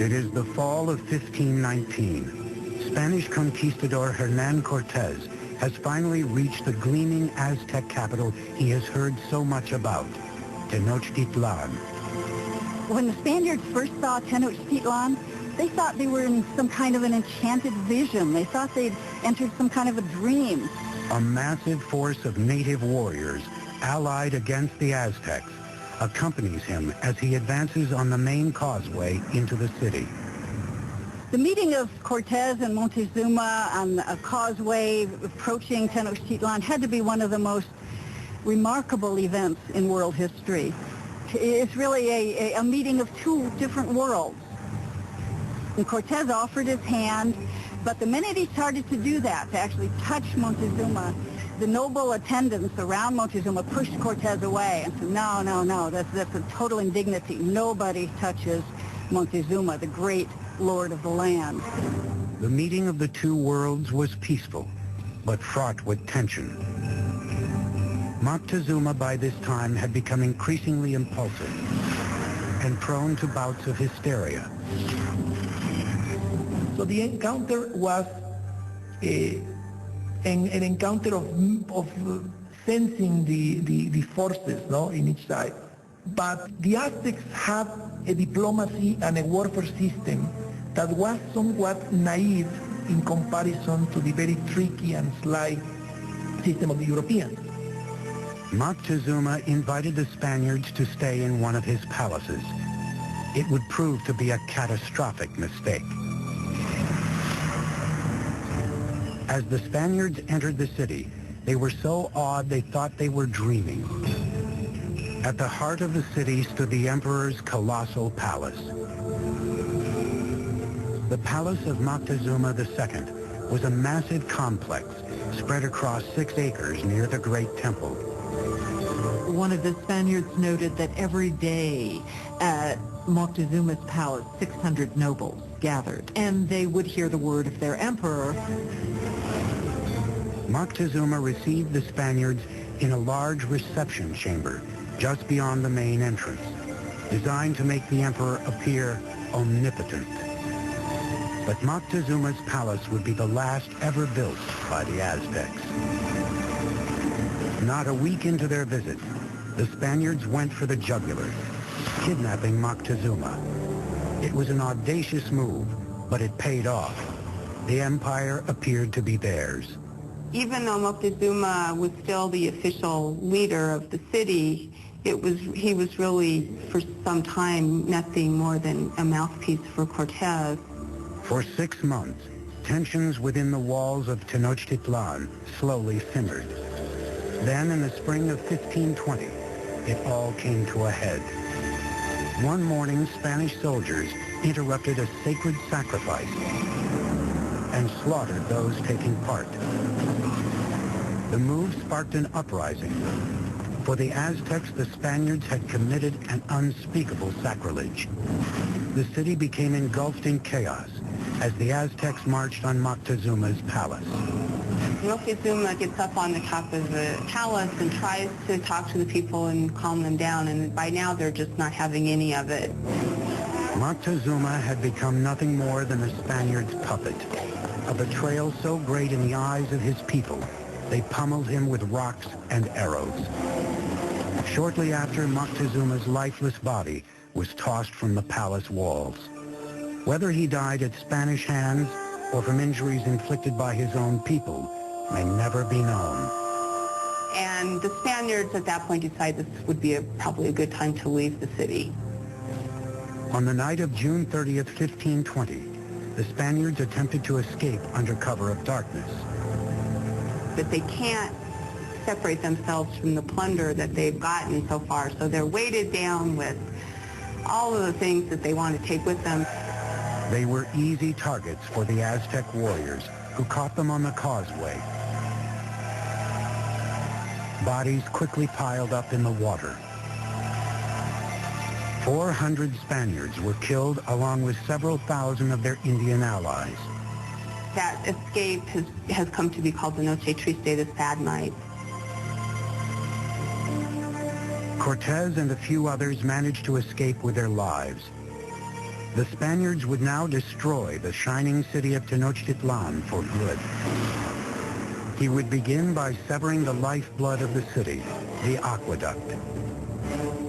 It is the fall of 1519. Spanish conquistador Hernan Cortez has finally reached the gleaming Aztec capital he has heard so much about, Tenochtitlan. When the Spaniards first saw Tenochtitlan, they thought they were in some kind of an enchanted vision. They thought they'd entered some kind of a dream. A massive force of native warriors, allied against the Aztecs, accompanies him as he advances on the main causeway into the city. The meeting of Cortez and Montezuma on a causeway approaching Tenochtitlan had to be one of the most remarkable events in world history. It's really a meeting of two different worlds. And Cortez offered his hand, but the minute he started to do that, to actually touch Montezuma, the noble attendants around Montezuma pushed Cortez away and said, no, that's a total indignity. Nobody touches Montezuma, the great lord of the land. The meeting of the two worlds was peaceful, but fraught with tension. Moctezuma by this time had become increasingly impulsive and prone to bouts of hysteria. So the encounter was an encounter of sensing the forces, no, in each side. But the Aztecs had a diplomacy and a warfare system that was somewhat naive in comparison to the very tricky and sly system of the Europeans. Moctezuma invited the Spaniards to stay in one of his palaces. It would prove to be a catastrophic mistake. As the Spaniards entered the city, they were so awed they thought they were dreaming. At the heart of the city stood the emperor's colossal palace. The palace of Moctezuma II was a massive complex spread across 6 acres near the Great Temple. One of the Spaniards noted that every day at Moctezuma's palace, 600 nobles gathered, and they would hear the word of their emperor. Moctezuma received the Spaniards in a large reception chamber just beyond the main entrance, designed to make the emperor appear omnipotent. But Moctezuma's palace would be the last ever built by the Aztecs. Not a week into their visit, the Spaniards went for the jugular, kidnapping Moctezuma. It was an audacious move, but it paid off. The empire appeared to be theirs. Even though Moctezuma was still the official leader of the city, he was really, for some time, nothing more than a mouthpiece for Cortez. For 6 months, tensions within the walls of Tenochtitlan slowly simmered. Then, in the spring of 1520, it all came to a head. One morning, Spanish soldiers interrupted a sacred sacrifice and slaughtered those taking part. The move sparked an uprising. For the Aztecs, the Spaniards had committed an unspeakable sacrilege. The city became engulfed in chaos as the Aztecs marched on Moctezuma's palace. Moctezuma gets up on the top of the palace and tries to talk to the people and calm them down, and by now they're just not having any of it. Moctezuma had become nothing more than the Spaniards' puppet, a betrayal so great in the eyes of his people, they pummeled him with rocks and arrows. Shortly after, Moctezuma's lifeless body was tossed from the palace walls. Whether he died at Spanish hands or from injuries inflicted by his own people may never be known. And the Spaniards at that point decided this would be probably a good time to leave the city. On the night of June 30th, 1520, the Spaniards attempted to escape under cover of darkness. But they can't separate themselves from the plunder that they've gotten so far, so they're weighted down with all of the things that they want to take with them. They were easy targets for the Aztec warriors, who caught them on the causeway. Bodies quickly piled up in the water. 400 Spaniards were killed, along with several thousand of their Indian allies. That escape has come to be called the Noche Triste, the sad night. Cortez and a few others managed to escape with their lives. The Spaniards would now destroy the shining city of Tenochtitlan for good. He would begin by severing the lifeblood of the city, the aqueduct.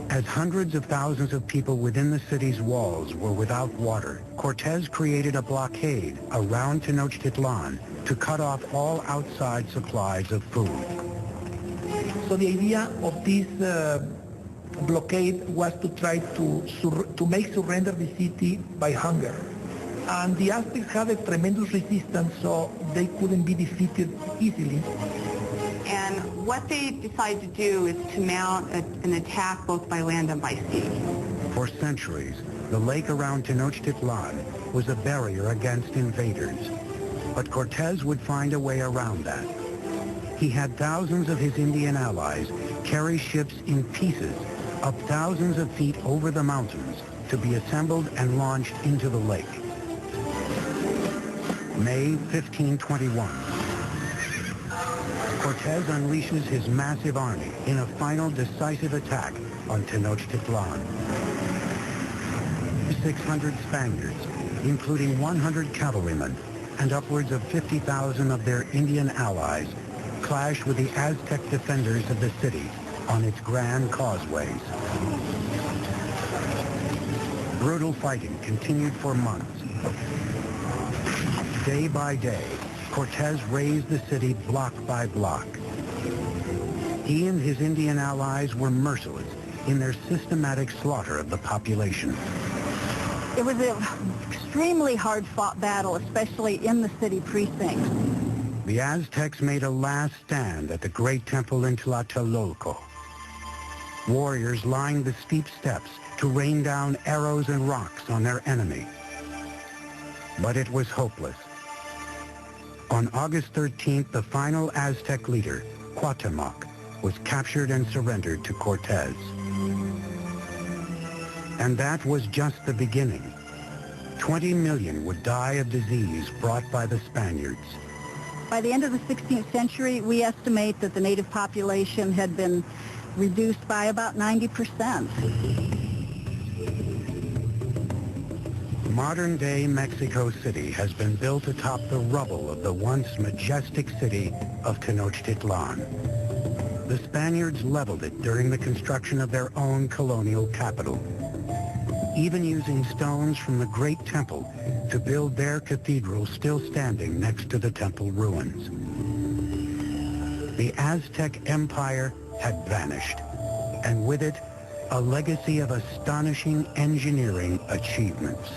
As hundreds of thousands of people within the city's walls were without water, Cortés created a blockade around Tenochtitlan to cut off all outside supplies of food. So the idea of this blockade was to try to make surrender the city by hunger. And the Aztecs had a tremendous resistance, so they couldn't be defeated easily. And what they decided to do is to mount an attack both by land and by sea. For centuries, the lake around Tenochtitlan was a barrier against invaders. But Cortés would find a way around that. He had thousands of his Indian allies carry ships in pieces up thousands of feet over the mountains to be assembled and launched into the lake. May 1521. Cortés unleashes his massive army in a final decisive attack on Tenochtitlan. 600 Spaniards, including 100 cavalrymen and upwards of 50,000 of their Indian allies, clash with the Aztec defenders of the city on its grand causeways. Brutal fighting continued for months. Day by day, Cortés razed the city block by block. He and his Indian allies were merciless in their systematic slaughter of the population. It was an extremely hard-fought battle, especially in the city precincts. The Aztecs made a last stand at the great temple in Tlatelolco. Warriors lined the steep steps to rain down arrows and rocks on their enemy. But it was hopeless. On August 13th, the final Aztec leader, Cuauhtémoc, was captured and surrendered to Cortés. And that was just the beginning. 20 million would die of disease brought by the Spaniards. By the end of the 16th century, we estimate that the native population had been reduced by about 90%. Modern-day Mexico City has been built atop the rubble of the once majestic city of Tenochtitlan. The Spaniards leveled it during the construction of their own colonial capital, even using stones from the great temple to build their cathedral still standing next to the temple ruins. The Aztec Empire had vanished, and with it, a legacy of astonishing engineering achievements.